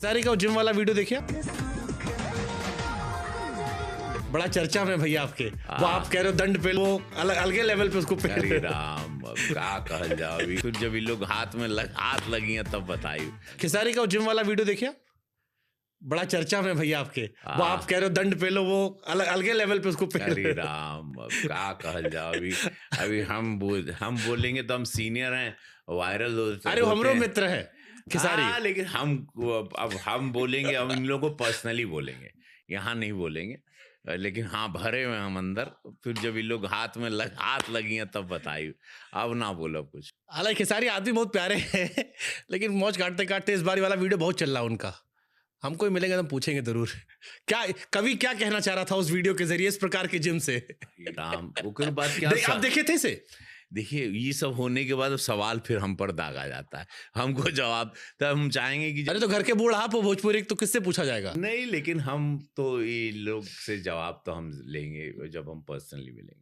सारी का जिम वाला वीडियो देखिए, बड़ा चर्चा में भैया आपके। वो आप कह रहे हो दंड पे वो अलग अलगे लेवल पे उसको पहन अरे राम, अब का कहल जाओ। अभी फिर जब इन लोग हाथ लगी हैं तब बताई। खेसारी का जिम वाला वीडियो देखिए, बड़ा चर्चा में भैया आपके। वो आप कह रहे हो दंड पे लो वो अलग अलगे लेवल पे उसको पहन अरे राम, अब का कहल जाओ। अभी हम बोलेंगे तो हम सीनियर हैं, वायरल अरे वो हमरो मित्र है खेसारी। हाँ, लेकिन हम बोलेंगे, हम इन लोगों को पर्सनली बोलेंगे, यहाँ नहीं बोलेंगे। लेकिन हाँ, भरे हुए हम अंदर। फिर जब इन लोग हाथ लगी हैं तब बताई। अब ना बोलो कुछ। हालांकि खेसारी आदमी बहुत प्यारे हैं लेकिन मौज काटते काटते इस बार वाला वीडियो बहुत चल रहा है उनका। हमको ही मिलेगा तो हम पूछेंगे जरूर क्या कवि क्या कहना चाह रहा था उस वीडियो के जरिए इस प्रकार के जिम से। राम, ओकर बाद क्या आप देखे थे इसे? देखिए, ये सब होने के बाद सवाल फिर हम पर दागा जाता है, हमको जवाब। तब हम चाहेंगे कि अरे तो घर के बूढ़ आप हो भोजपुरी तो किससे पूछा जाएगा? नहीं, लेकिन हम तो ये लोग से जवाब तो हम लेंगे जब हम पर्सनली मिलेंगे।